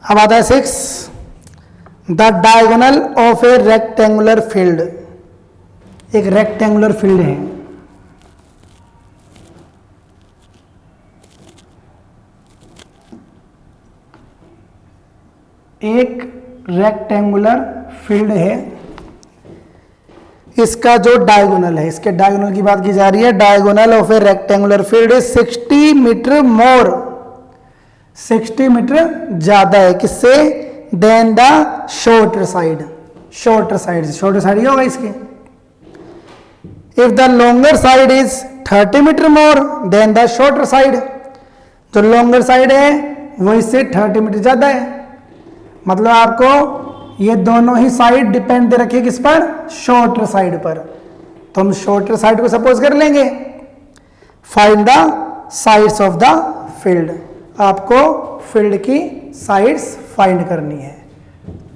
अब आता है 6, the diagonal of a rectangular field. एक रेक्टेंगुलर फील्ड है, एक रेक्टेंगुलर फील्ड है, इसका जो डायगोनल है, इसके डायगोनल की बात की जा रही है। Diagonal of a rectangular field is 60 metre more, 60 metre ज्यादा है किससे, then the shorter side, shorter side से, शॉर्टर साइड ये होगा इसके। If the longer side is 30 metre more than the shorter side, जो लॉन्गर साइड है वो इससे 30 मीटर ज्यादा है। मतलब आपको ये दोनों ही साइड डिपेंड दे रखी किस पर, शॉर्टर साइड पर। तो हम शॉर्टर साइड को सपोज कर लेंगे। Find the sides of the field, आपको फील्ड की साइड्स फाइंड करनी है।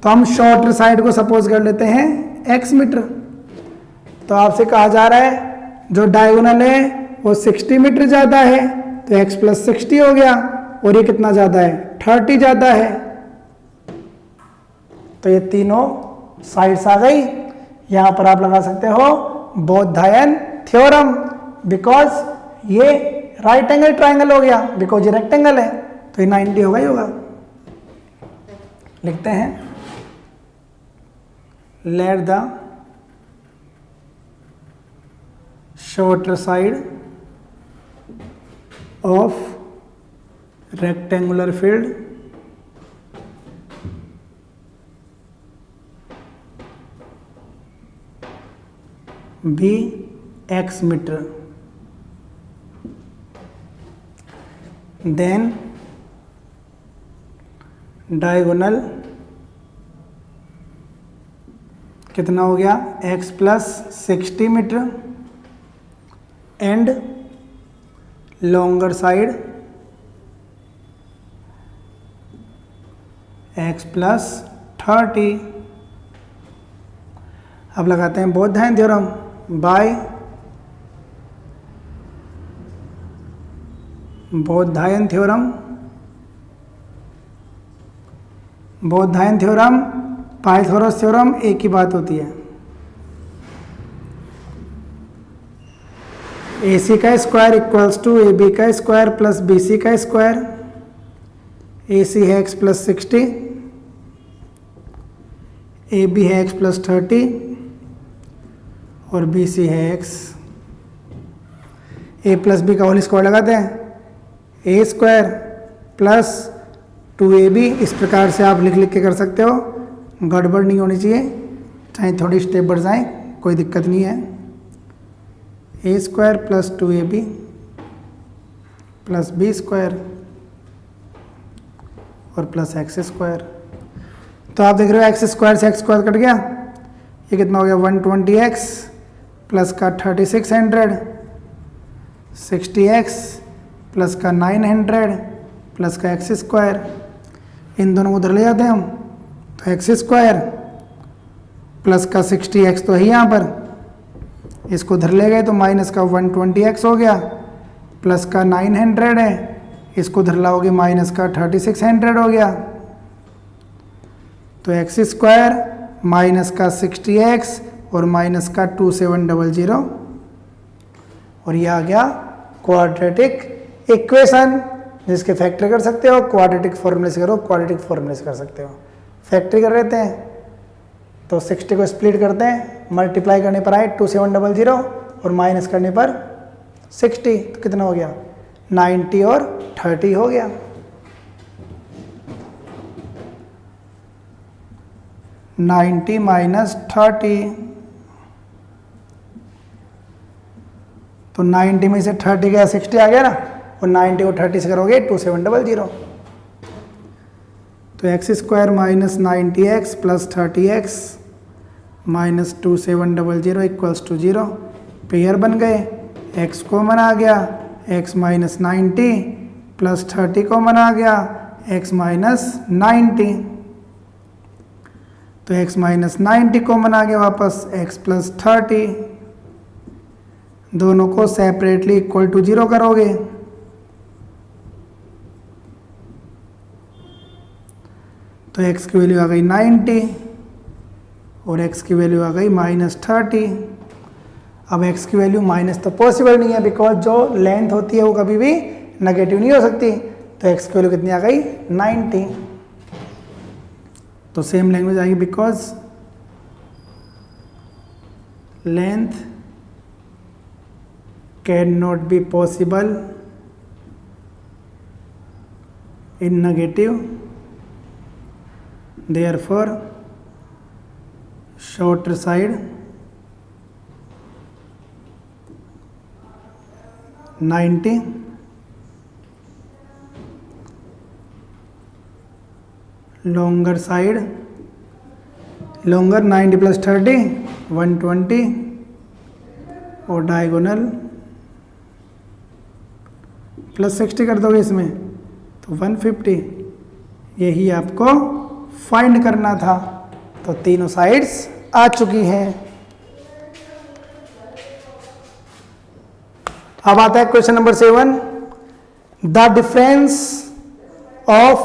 तो हम शॉर्टर साइड को सपोज कर लेते हैं x मीटर। तो आपसे कहा जा रहा है जो डायगोनल है वो 60 मीटर ज्यादा है, तो x प्लस 60 हो गया, और ये कितना ज्यादा है, 30 ज्यादा है। तो ये तीनों साइड्स आ गई। यहां पर आप लगा सकते हो बोधायन थ्योरम, बिकॉज ये राइट एंगल ट्राइंगल हो गया, बिकॉज ये रेक्टेंगल है, तो ये 90 होगा ही होगा। लिखते हैं, let the shorter side of rectangular field be x metre, then diagonal कितना हो गया, x plus 60 metre, and longer side x plus 30। अब लगाते हैं Baudhayana theorem by Baudhayana theorem. Baudhayana theorem Pythagoras theorem एक ही बात होती है। AC का स्क्वायर इक्वल्स टू AB का स्क्वायर प्लस BC का स्क्वायर। AC है x प्लस 60, AB है x प्लस 30 और BC है x। A प्लस बी का होल स्क्वायर लगाते हैं, ए स्क्वायर प्लस 2AB। इस प्रकार से आप लिख लिख के कर सकते हो, गड़बड़ नहीं होनी चाहिए, चाहे थोड़ी स्टेप बढ़ जाए कोई दिक्कत नहीं है। A square plus 2AB plus B square और प्लस एक्स स्क्वायर। तो आप देख रहे हो एक्स स्क्वायर से एक्स स्क्वायर कट गया, ये कितना हो गया 120x प्लस का 3600, 60x प्लस का 900 प्लस का एक्स स्क्वायर। इन दोनों को उधर ले जाते हैं हम, तो एक्स स्क्वायर प्लस का 60x तो है यहाँ पर, इसको उधर ले गए तो माइनस का 120x हो गया, प्लस का 900 है, इसको उधर लाओगे माइनस का 3600 हो गया। तो एक्स स्क्वायर माइनस का 60x और माइनस का 2700 और ये आ गया क्वाड्रेटिक इक्वेशन, जिसके फैक्टर कर सकते हो, क्वाड्रेटिक फॉर्मूले से करो, क्वाड्रेटिक फॉर्मूले से कर सकते हो। फैक्ट्री कर लेते हैं तो 60 को स्प्लिट करते हैं, मल्टीप्लाई करने पर आए 2700 और माइनस करने पर 60, तो कितना हो गया 90 और 30 हो गया। 90 माइनस 30, तो 90 में से 30 गया 60 आ गया ना, और 90 और 30 से करोगे 2700। तो x square minus 90x plus 30x minus 2700 equals to 0। Pair बन गए, x कॉमन आ गया, x माइनस 90 प्लस 30 कॉमन आ गया, x माइनस 90। तो x माइनस 90 कॉमन आ गया वापस, x प्लस 30। दोनों को सेपरेटली इक्वल टू 0 करोगे तो x की वैल्यू आ गई 90 और x की वैल्यू आ गई -30। अब x की वैल्यू माइनस तो पॉसिबल नहीं है, बिकॉज जो लेंथ होती है वो कभी भी नेगेटिव नहीं हो सकती। तो x की वैल्यू कितनी आ गई 90। तो सेम लैंग्वेज आएगी, because length can not be possible in negative, therefore shorter side 90, longer side, longer 90 plus 30 120 और डायगोनल प्लस 60 कर दोगे इसमें तो 150। यही आपको फाइंड करना था। तो तीनों साइड्स आ चुकी हैं। अब आता है question number 7। The difference of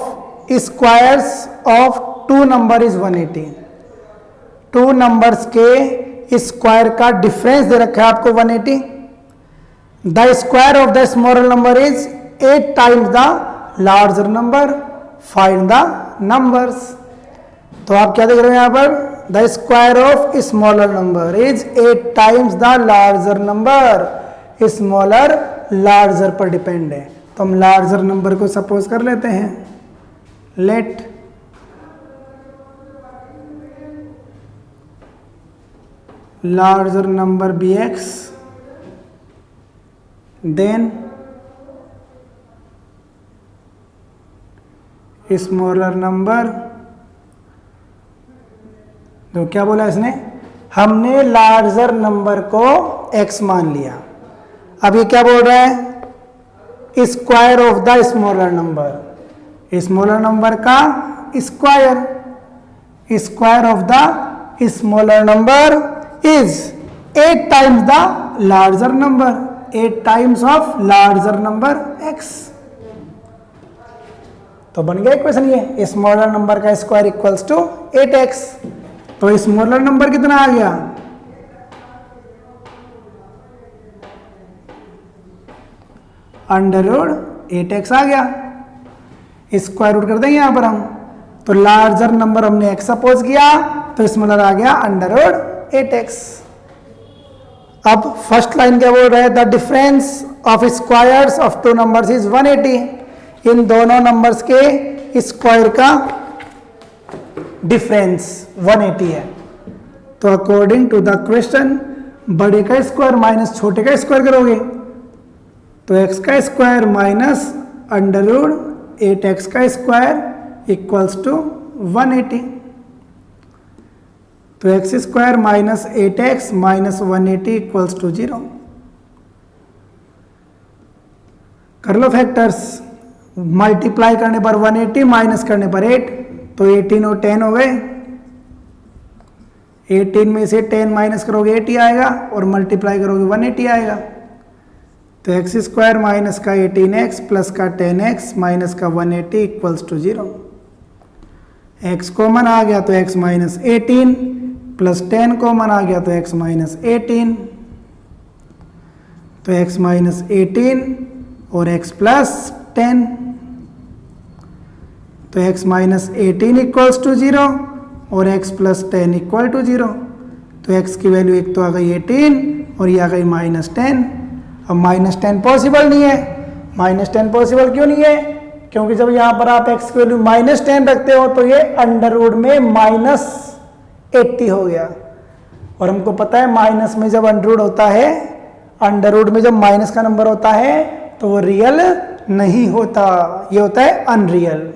squares of two number is 180। Two numbers के स्क्वायर का डिफरेंस दे रखा है आपको 180। The square of the smaller number is 8 times the larger number, find the numbers. तो आप क्या देख रहे हो यहां पर, the square of smaller number is 8 times the larger number. Smaller larger पर डिपेंड है, तो हम लार्जर नंबर को सपोज कर लेते हैं। Let larger number be x, then smaller number. तो क्या बोला इसने, हमने लार्जर नंबर को x मान लिया। अब ये क्या बोल रहा है, square of the smaller number. Smaller number का square, square of the smaller number is 8 times the larger number, 8 times of larger number x। तो बन गया इक्वेशन ये, स्मॉलर नंबर का स्क्वायर इक्वल्स टू 8x। तो स्मॉलर नंबर कितना आ गया, under root 8x आ गया। स्क्वायर रूट कर देंगे यहां पर हम। तो लार्जर नंबर हमने x सपोज किया, तो स्मॉलर आ गया अंडर रूट 8x। अब फर्स्ट लाइन क्या बोल रहा है, the difference of squares of two numbers is 180। इन दोनों नंबर्स के स्क्वायर का डिफरेंस 180 है। तो अकॉर्डिंग टू द क्वेश्चन, बड़े का स्क्वायर माइनस छोटे का स्क्वायर करोगे तो x का square minus under root 8x का स्क्वायर इक्वल्स टू 180। तो x square minus 8x minus 180 equals to 0। कर लो फैक्टर्स, मल्टीप्लाई करने पर 180 माइनस करने पर 8, तो 18 और 10 हो गए। 18 में से 10 माइनस करोगे 80 आएगा और मल्टीप्लाई करोगे 180 आएगा। तो एक्स स्क्वायर माइनस का 18x प्लस का 10x माइनस का 180 इक्वल्स टू 0। x कॉमन आ गया तो x माइनस 18 प्लस 10 कॉमन आ गया तो x माइनस 18। तो x माइनस 18 और x प्लस 10, तो x माइनस 18 इक्वल्स टू 0 और x प्लस 10 इक्वल टू 0। तो x की वैल्यू एक तो आ गई 18 और ये आ गई माइनस 10। अब माइनस 10 पॉसिबल नहीं है। माइनस 10 पॉसिबल क्यों नहीं है? क्योंकि जब यहाँ पर आप x की वैल्यू माइनस 10 रखते हो तो ये अंडर रूट में माइनस 80 हो गया। और हमको पता है माइनस में जब अंडर रूट होता है, अंडर रूट में जब माइनस का नंबर होता है तो वो रियल नहीं होता, ये होता है अनरियल,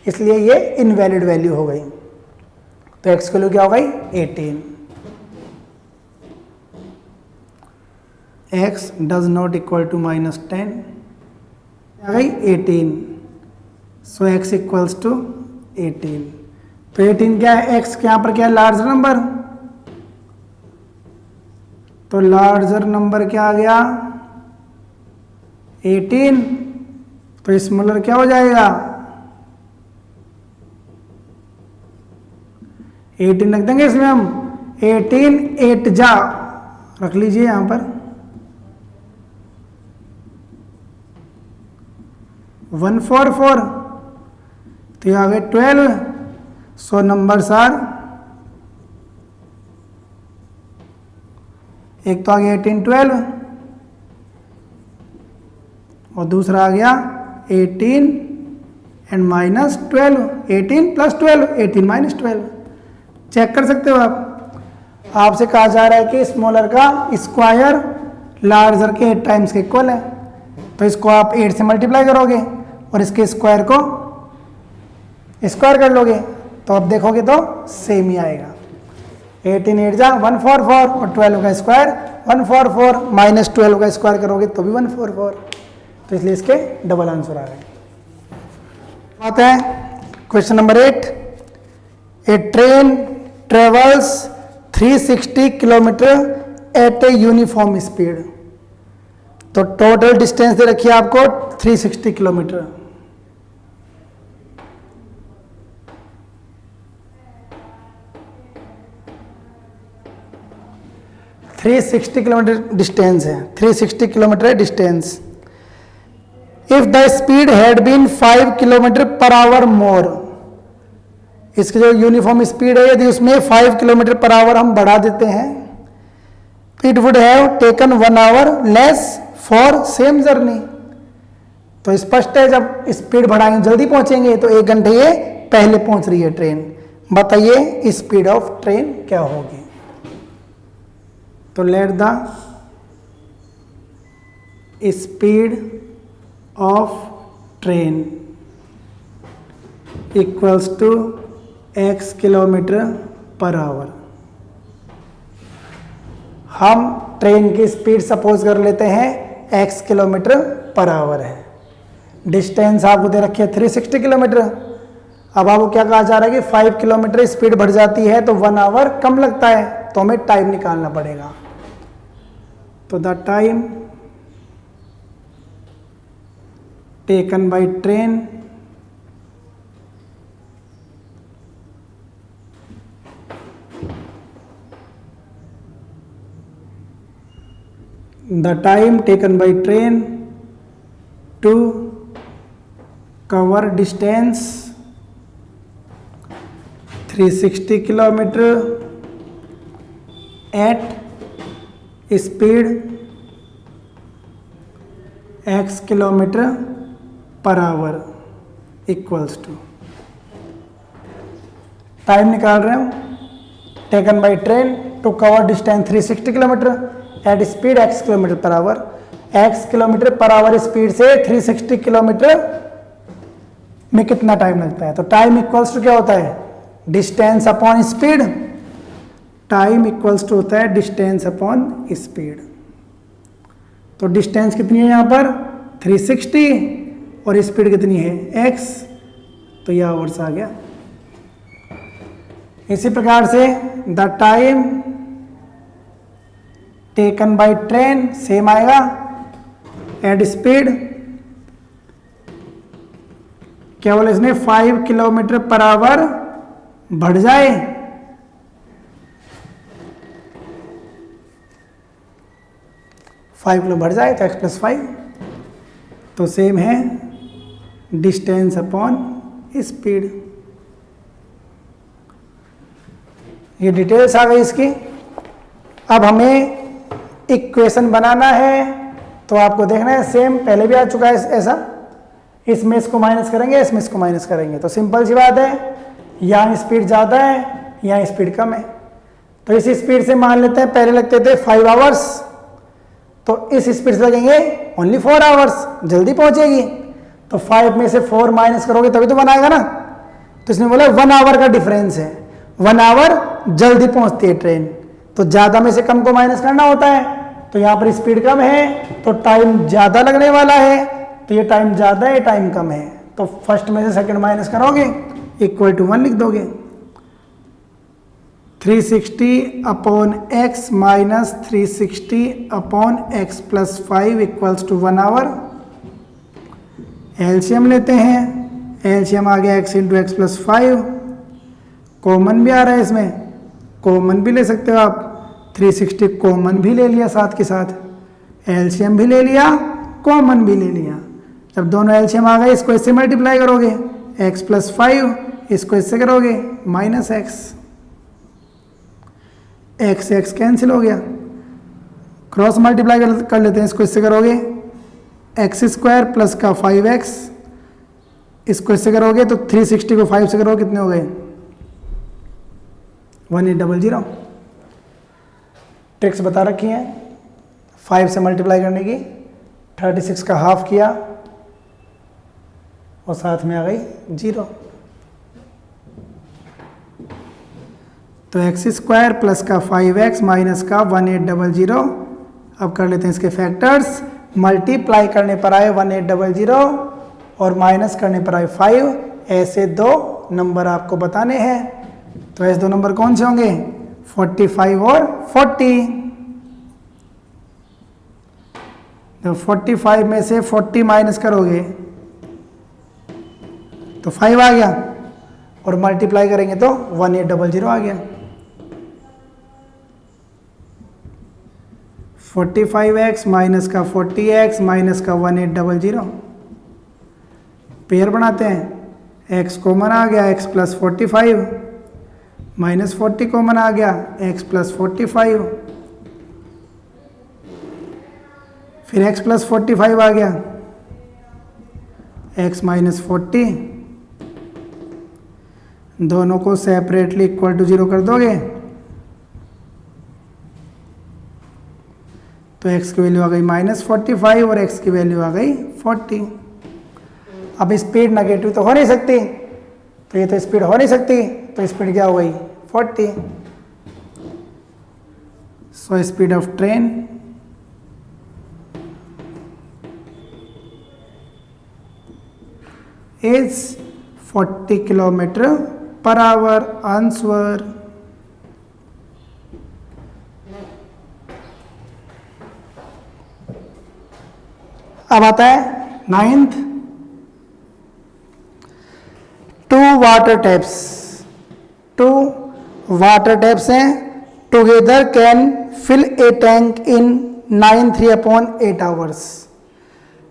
इसलिए ये इनवैलिड वैल्यू हो गई। तो x की वैल्यू क्या हो गई 18। x does not equal to minus 10 आ गई 18। So x equals to 18। तो 18 क्या है, x के यहां पर क्या है लार्जर नंबर, तो लार्जर नंबर क्या आ गया 18। तो स्मॉलर क्या हो जाएगा 18 रख देंगे इसमें हम, 18 8 जा रख लीजिए यहाँ पर, 144, तो ये आ गए 12। सो नंबर्स आर, एक तो आ गया 18 12 और दूसरा आ गया 18 and minus 12, 18 plus 12, 18 minus 12। Check कर सकते हो आप। आपसे कहा जा रहा है कि स्मॉलर का स्क्वायर लार्जर के 8 टाइम्स के इक्वल है, तो इसको आप 8 से मल्टीप्लाई करोगे और इसके स्क्वायर को स्क्वायर कर लोगे, तो आप देखोगे तो सेम ही आएगा। 18 8 जा 144 और 12 का स्क्वायर 144 माइनस 12 का स्क्वायर करोगे तो भी 144, तो इसलिए इसके डबल आंसर आ गए। बात है question number 8। A train travels 360 kilometre at a uniform speed, तो टोटल डिस्टेंस दे रखी है आपको 360 किलोमीटर। किलोमीटर डिस्टेंस है, 360 kilometre distance. If the speed had been 5 kilometre per hour more, इसकी जो यूनिफॉर्म स्पीड है यदि उसमें 5 किलोमीटर पर आवर हम बढ़ा देते हैं, it would have taken 1 our less for same journey. तो स्पष्ट है जब स्पीड बढ़ाएंगे जल्दी पहुंचेंगे, तो 1 घंटे ये पहले पहुंच रही है ट्रेन। बताइए स्पीड ऑफ ट्रेन क्या होगी। तो let the speed of train equals to x kilometre per hour. हम ट्रेन की स्पीड सपोज कर लेते हैं x किलोमीटर पर आवर है, डिस्टेंस आपको दे रखी है 360 किलोमीटर। अब आपको क्या कहा जा रहा है कि 5 किलोमीटर स्पीड बढ़ जाती है तो 1 आवर कम लगता है, तो हमें टाइम निकालना पड़ेगा। तो the time taken by train to cover distance 360 kilometer at speed x kilometre per hour equals to, time निकाल रहे हो, taken by train to cover distance 360 kilometre at speed x kilometre per hour. x kilometre per hour speed से 360 kilometre में कितना time लगता है, तो time equals to क्या होता है, distance upon speed. Time equals to होता है डिस्टेंस अपॉन स्पीड। तो डिस्टेंस कितनी है यहाँ पर 360 और स्पीड कितनी है x, तो यह आवर्स आ गया। इसी प्रकार से the time taken by train same आएगा एट स्पीड, केवल इसने 5 किलोमीटर पर आवर बढ़ जाए, फाइव किलो बढ़ जाए तो x+5, तो सेम है डिस्टेंस अपॉन स्पीड। ये डिटेल्स आ गई इसकी। अब हमें इक्वेशन बनाना है, तो आपको देखना है सेम पहले भी आ चुका है ऐसा, इसमें इसको माइनस करेंगे, इसमें इसको माइनस करेंगे, तो सिंपल सी बात है, यहाँ स्पीड ज़्यादा है यहाँ स्पीड कम है। तो इस स्पीड से मान लेते हैं पहले लगते थे 5 आवर्स, तो इस स्पीड से लगेंगे ओनली 4 आवर्स, जल्दी पहुंचेगी। तो 5 में से 4 माइनस करोगे तभी तो बनाएगा ना, तो इसने बोला 1 आवर का डिफरेंस है, 1 आवर जल्दी पहुंचती है ट्रेन, तो ज़्यादा में से कम को माइनस करना होता है। तो यहाँ पर स्पीड कम है तो टाइम ज़्यादा लगने वाला है, तो ये टाइम ज़्यादा है टाइम कम है, तो फर्स्ट में से सेकंड माइनस करोगे इक्वल टू 1 लिख दोगे। 360 upon x minus 360 upon x+5 equals to 1 hour. LCM लेते हैं, एलसीएम आ गया x इंटू x+5, कॉमन भी आ रहा है इसमें, कॉमन भी ले सकते हो आप, 360 कॉमन भी ले लिया, साथ के साथ एलसीएम भी ले लिया, कॉमन भी ले लिया। जब दोनों एलसीएम आ गए, इसको इससे मल्टीप्लाई करोगे, x + 5, इसको इससे करोगे -x, x कैंसिल हो गया। क्रॉस मल्टीप्लाई कर लेते हैं, इसको इससे करोगे x² प्लस का 5x, इसको इससे करोगे तो 360 को 5 से करोगे कितने हो गए 1800। ट्रिक्स बता रखी है 5 से मल्टीप्लाई करने की, 36 का हाफ किया और साथ में आ गई 0। तो x² प्लस का 5x माइनस का 1800। अब कर लेते हैं इसके फैक्टर्स, मल्टीप्लाई करने पर आए 1800 और माइनस करने पर आए 5। ऐसे दो नंबर आपको बताने हैं। तो ऐसे दो नंबर कौन से होंगे, 45 और 40। तो 45 में से 40 माइनस करोगे तो 5 आ गया और मल्टीप्लाई करेंगे तो 1800 आ गया। 45x माइनस का 40x माइनस का 1800 पेयर बनाते हैं। x कॉमन आ गया, x + 45 माइनस 40 कॉमन आ गया, x + 45, फिर x + 45 आ गया, x - 40, दोनों को सेपरेटली इक्वल टू 0 कर दोगे तो x की वैल्यू आ गई -45 और x की वैल्यू आ गई 40। अब स्पीड नेगेटिव तो हो नहीं सकती, तो ये तो स्पीड हो नहीं सकती, तो स्पीड क्या हो गई 40। So speed of train is 40 km/h। Answer. अब आता है 9th, 2 water taps. 2 water taps हैं, together can fill a tank in 9 3/8 hours.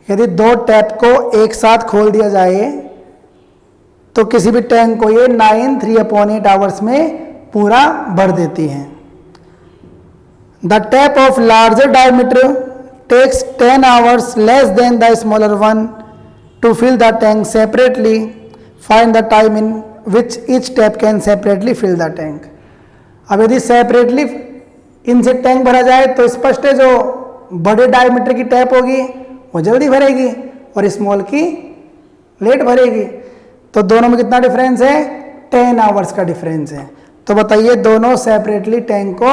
यदि दो टैप को एक साथ खोल दिया जाए तो किसी भी टैंक को ये 9 3/8 आवर्स में पूरा भर देती हैं। The tap of larger diameter takes 10 hours less than the smaller one to fill the tank separately. Find the time in which each tap can separately fill the tank. अब यदि separately इनसे tank भरा जाए तो स्पष्ट है जो बड़े डायमीटर की टैप होगी वो जल्दी भरेगी और स्मॉल की लेट भरेगी। तो दोनों में कितना डिफरेंस है, 10 आवर्स का डिफरेंस है। तो बताइए दोनों सेपरेटली टैंक को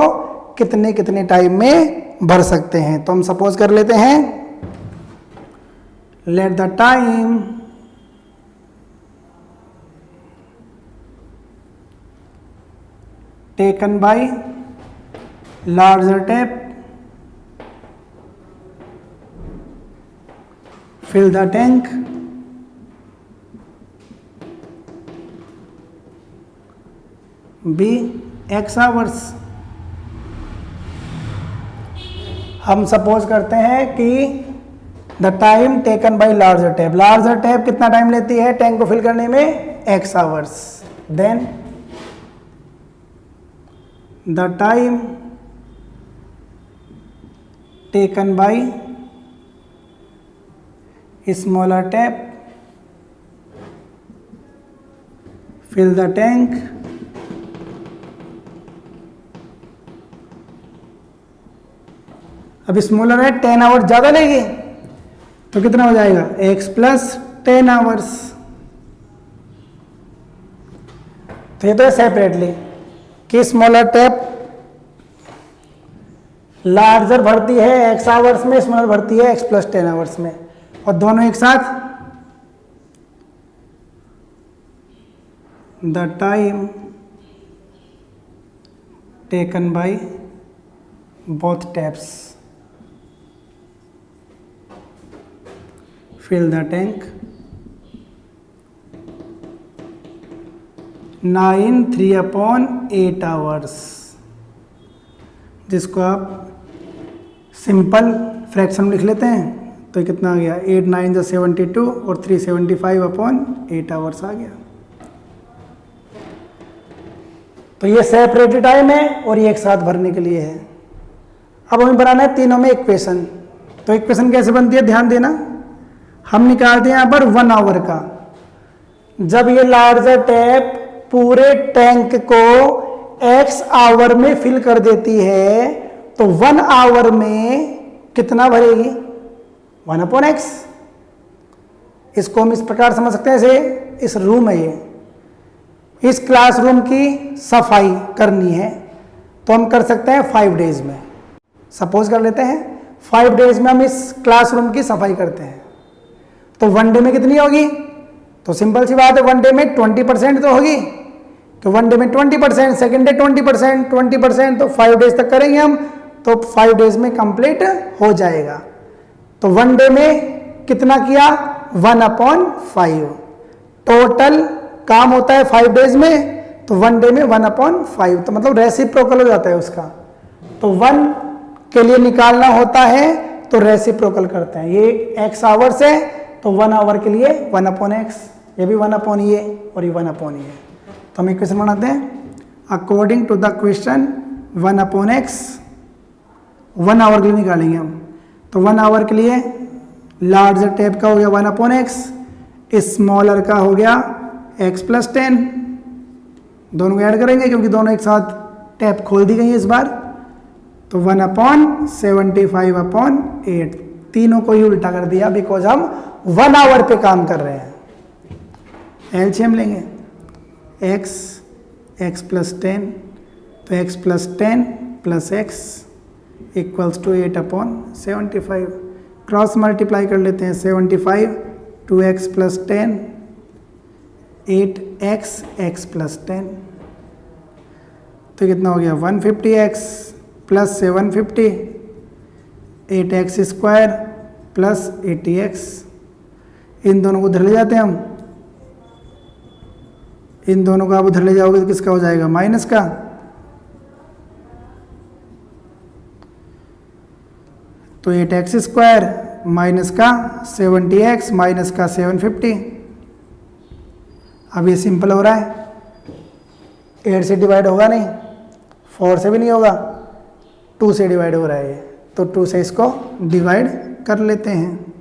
कितने कितने टाइम में भर सकते हैं। तो हम सपोज कर लेते हैं, let the time taken by larger tap fill the tank be x hours। हम सपोज करते हैं कि the time taken by larger tap, larger tap कितना टाइम लेती है टैंक को फिल करने में, x hours. Then the time taken by smaller tap fill the tank अब स्मॉलर है 10 आवर्स ज़्यादा लेगी तो कितना हो जाएगा x + 10 आवर्स। तो ये तो है सेपरेटली कि स्मॉलर टैप लार्जर भरती है x आवर्स में, स्मॉलर भरती है x + 10 आवर्स में, और दोनों एक साथ the time taken by both taps fill the tank 9 3/8 hours, जिसको आप सिंपल फ्रैक्शन में लिख लेते हैं तो ये कितना आ गया 8 9 जो 72 और 375/8 आवर्स आ गया। तो ये सेपरेटेड टाइम है और ये एक साथ भरने के लिए है। अब हमें बनाना है तीनों में इक्वेशन। तो इक्वेशन कैसे बनती है ध्यान देना। हम निकालते हैं यहाँ पर 1 आवर का। जब ये लार्जर टैप पूरे टैंक को x आवर में फिल कर देती है तो 1 आवर में कितना भरेगी 1/x। इसको हम इस प्रकार समझ सकते हैं, जैसे इस रूम है ये, इस क्लासरूम की सफाई करनी है तो हम कर सकते हैं 5 डेज में। सपोज कर लेते हैं 5 डेज में हम इस क्लासरूम की सफाई करते हैं तो 1 डे में कितनी होगी। तो सिंपल सी बात है 1 डे में 20% तो होगी, तो 1 डे में 20%, सेकेंड डे 20% तो 5 डेज तक करेंगे हम तो 5 डेज में कंप्लीट हो जाएगा। तो 1 डे में कितना किया 1/5। टोटल काम होता है 5 डेज में तो 1 डे में 1/5, तो मतलब रेसिप्रोकल हो जाता है उसका। तो 1 के लिए निकालना होता है तो रेसिप्रोकल करते हैं। ये x आवर्स है तो 1 आवर के लिए 1/x, ये भी 1/ये और ये 1/ये। तो हम इक्वेशन बनाते हैं according to the question 1/x 1 hour के लिए निकालेंगे हम। तो 1 आवर के लिए लार्जर टैप का हो गया 1/x, स्मॉलर का हो गया x + 10। दोनों को ऐड करेंगे क्योंकि दोनों एक साथ टैप खोल दी गई है इस बार। तो 1/75/8, तीनों को ही उल्टा कर दिया बिकॉज हम 1 आवर पे काम कर रहे हैं। एलसीएम लेंगे x + 10 तो x + 10 + x = 8/75। क्रॉस मल्टीप्लाई कर लेते हैं 75 2x + 10 8x x + 10 तो कितना हो गया 150x + 750 8x² + 80x। इन दोनों को उधर ले जाते हैं हम, इन दोनों को आप उधर ले जाओगे तो किसका हो जाएगा माइनस का। तो 8x² माइनस का 70x माइनस का 750। अब ये सिंपल हो रहा है, 8 से डिवाइड होगा नहीं, 4 से भी नहीं होगा, 2 से डिवाइड हो रहा है ये, तो 2 से इसको डिवाइड कर लेते हैं।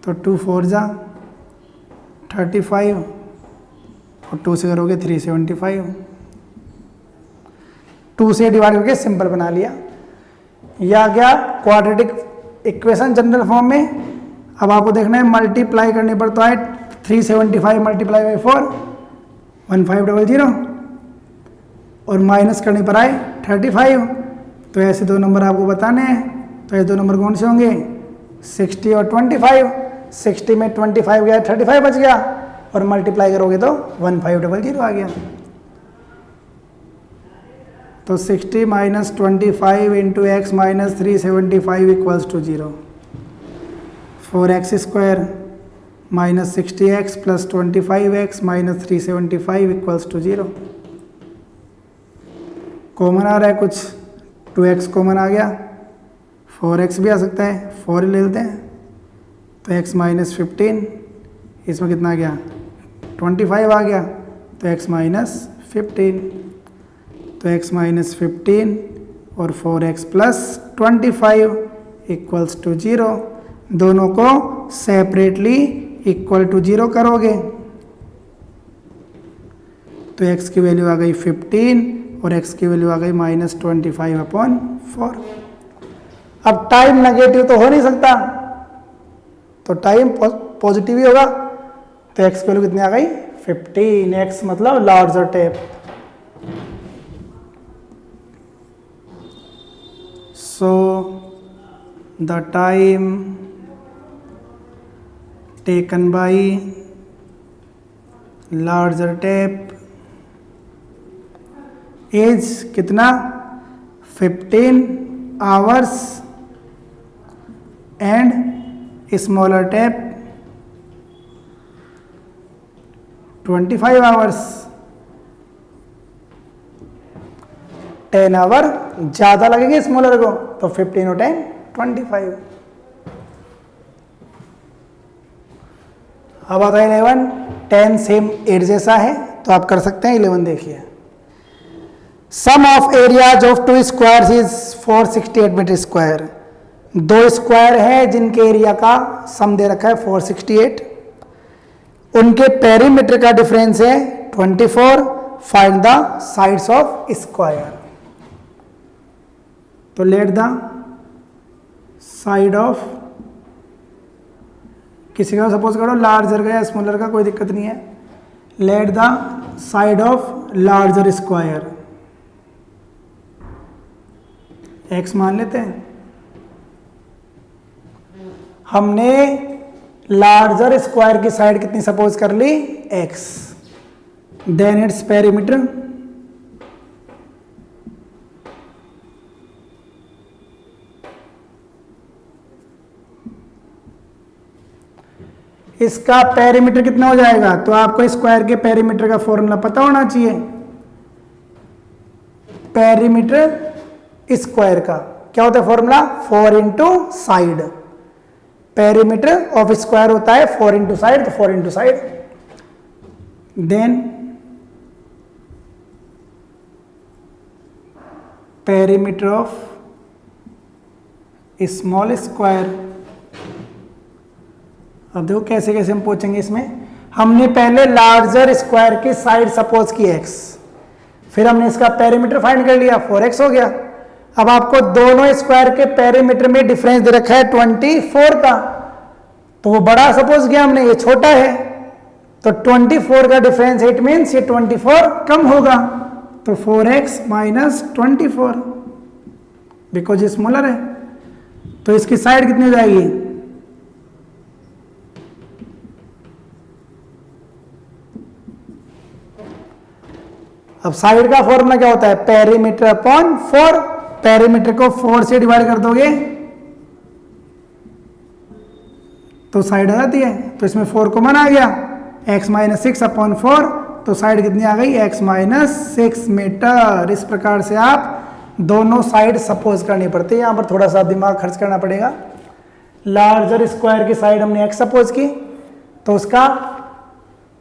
तो 2 4 जा 35 और 2 से करोगे 375। 2 से डिवाइड करके सिंपल बना लिया। यह आ गया क्वाड्रेटिक इक्वेशन जनरल फॉर्म में। अब आपको देखना है मल्टीप्लाई करने पर तो आए 375 × 4 1500 और माइनस करने पर आए 35। तो ऐसे दो नंबर आपको बताने हैं। तो ये दो नंबर कौन से होंगे 60 और 25। 60 में 25 गया 35 बच गया और मल्टीप्लाई करोगे तो 1500 आ गया। तो 60 - 25 × x - 375 = 0। 4x² - 60x + 25x - 375 = 0। Common आ रहा है कुछ, 2x कॉमन आ गया, 4x भी आ सकता है, 4 ले लेते हैं। तो x - 15 इसमें कितना आ गया 25 आ गया, तो x - 15 तो x - 15 और 4x + 25 = 0। दोनों को सेपरेटली = 0 करोगे तो x की वैल्यू आ गई 15 और x की वैल्यू आ गई -25/4। अब टाइम नेगेटिव तो हो नहीं सकता, तो टाइम पॉजिटिव ही होगा। तो x की वैल्यू कितनी आ गई 15। x मतलब larger tap. So the time taken by larger tape is कितना 15 hours and smaller tape 25 hours। 10 our ज़्यादा लगेंगे स्मॉलर को, तो 15 और 10 25। अब आता है 11, 10 सेम 8 जैसा है तो आप कर सकते हैं। 11 देखिए, sum of areas of 2 squares is 468 metre square. 2 square है जिनके एरिया का सम दे रखा है 468, उनके पेरीमीटर का डिफरेंस है 24। Find the sides of square. तो लेट द साइड ऑफ, किसी का सपोज करो लार्जर का या स्मॉलर का, कोई दिक्कत नहीं है। Let the side of larger square, x मान लेते हैं। हमने लार्जर स्क्वायर की साइड कितनी सपोज कर ली, x, देन इट्स पेरीमीटर, इसका पेरीमीटर कितना हो जाएगा, तो आपको स्क्वायर के पेरीमीटर का फॉर्मूला पता होना चाहिए। पेरीमीटर स्क्वायर का क्या होता है formula, 4 into side. Perimeter of square होता है 4 इंटू साइड, तो 4 into side. Then perimeter of small square. अब देखो कैसे कैसे हम पूछेंगे इसमें। हमने पहले लार्जर स्क्वायर की साइड सपोज की x, फिर हमने इसका पेरीमीटर फाइंड कर लिया, 4x हो गया। अब आपको दोनों स्क्वायर के पेरीमीटर में डिफरेंस दे रखा है 24 का, तो वो बड़ा सपोज किया हमने, ये छोटा है, तो 24 का डिफरेंस इट मीन्स ये 24 कम होगा, तो 4x माइनस 24, बिकॉज ये स्मॉलर है। तो इसकी साइड कितनी हो जाएगी, अब साइड का फॉर्मूला क्या होता है, पेरीमीटर अपॉन 4। पेरीमीटर को 4 से डिवाइड कर दोगे तो साइड आ जाती है, तो इसमें 4 कॉमन आ गया, x माइनस 6 अपॉन 4, तो साइड कितनी आ गई, x माइनस 6 मीटर। इस प्रकार से आप दोनों साइड सपोज करनी पड़ती है। यहाँ पर थोड़ा सा दिमाग खर्च करना पड़ेगा। लार्जर स्क्वायर की साइड हमने x सपोज की, तो उसका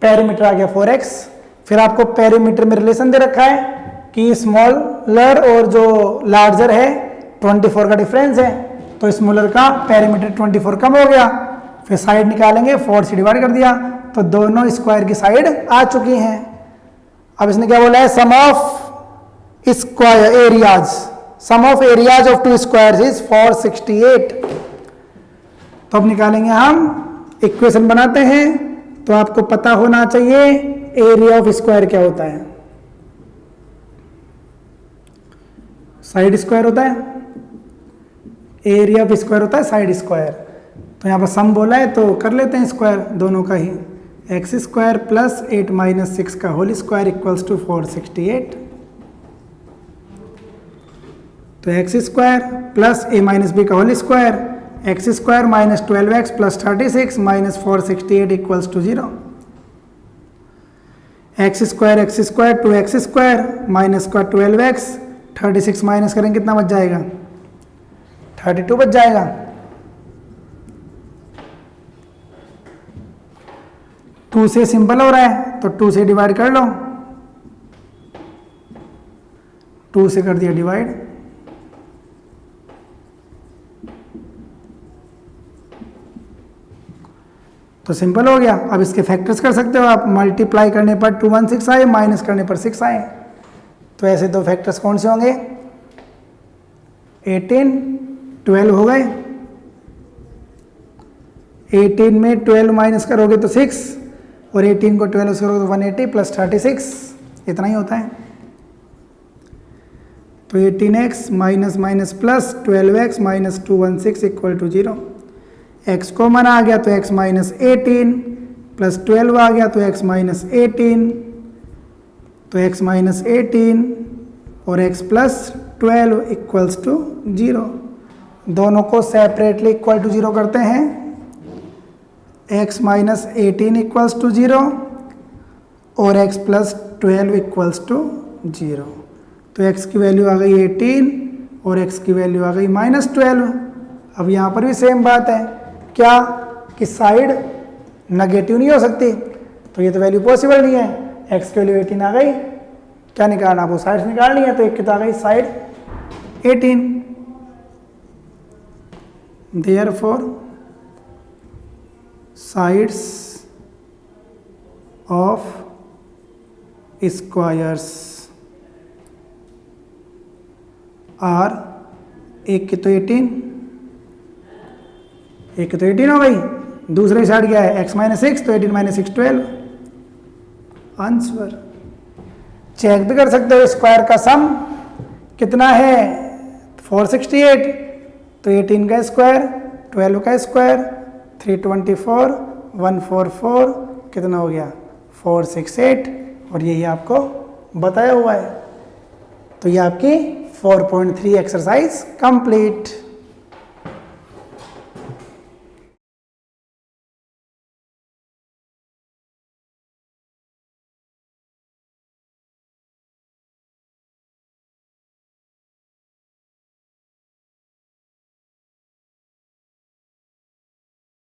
पेरीमीटर आ गया 4x। फिर आपको पेरीमीटर में रिलेशन दे रखा है कि स्मॉलर और जो लार्जर है 24 का डिफरेंस है, तो स्मॉलर का पेरीमीटर 24 कम हो गया। फिर साइड निकालेंगे, 4 से डिवाइड कर दिया, तो दोनों स्क्वायर की साइड आ चुकी हैं। अब इसने क्या बोला है, sum of square areas, sum of areas of 2 squares is 468। तो अब निकालेंगे हम, इक्वेशन बनाते हैं। तो आपको पता होना चाहिए एरिया ऑफ स्क्वायर क्या होता है, साइड स्क्वायर होता है, एरिया ऑफ स्क्वायर होता है साइड स्क्वायर। तो यहाँ पर सम बोला है तो कर लेते हैं स्क्वायर दोनों का ही, एक्स स्क्वायर प्लस 8 माइनस 6 का होल स्क्वायर इक्वल्स टू 468। तो x square plus A minus B का whole square, x square minus 12x plus 36 minus 468 equals to 0। X square 2x square minus का 12x, 36 माइनस करेंगे कितना बच जाएगा, 32 बच जाएगा। टू से सिंपल हो रहा है तो 2 से डिवाइड कर लो, 2 से कर दिया डिवाइड, तो सिंपल हो गया। अब इसके फैक्टर्स कर सकते हो आप, मल्टीप्लाई करने पर 216 आए, माइनस करने पर 6 आए। तो ऐसे दो फैक्टर्स कौन से होंगे, 18 12 हो गए, 18 में 12 माइनस करोगे तो 6, और 18 को 12 से करोगे तो 180 प्लस 36, इतना ही होता है। तो 18x minus minus plus 12x minus 216 equal to 0। x common आ गया तो x माइनस 18 प्लस 12 आ गया तो x माइनस 18, तो x माइनस 18 और x प्लस 12 इक्वल्स टू 0। दोनों को सेपरेटली इक्वल टू 0 करते हैं, x माइनस 18 इक्वल्स टू 0 और x प्लस 12 इक्वल्स टू 0। तो x की वैल्यू आ गई 18 और x की वैल्यू आ गई -12। अब यहाँ पर भी सेम बात है, क्या कि साइड नेगेटिव नहीं हो सकती, तो ये तो वैल्यू पॉसिबल नहीं है। x की वैल्यू 18 आ गई, क्या निकालना, आपको साइड निकालनी है, तो एक कितना आ गई side 18। Therefore sides of squares are, एक की तो 18, एक की तो 18 हो गई, दूसरी साइड क्या है x - 6, तो 18 - 6 12। आंसर चेक भी कर सकते हो, स्क्वायर का सम कितना है 468, तो 18 का स्क्वायर 12 का स्क्वायर 324 144 कितना हो गया 468, और यही आपको बताया हुआ है। तो ये आपकी 4.3 एक्सरसाइज कंप्लीट।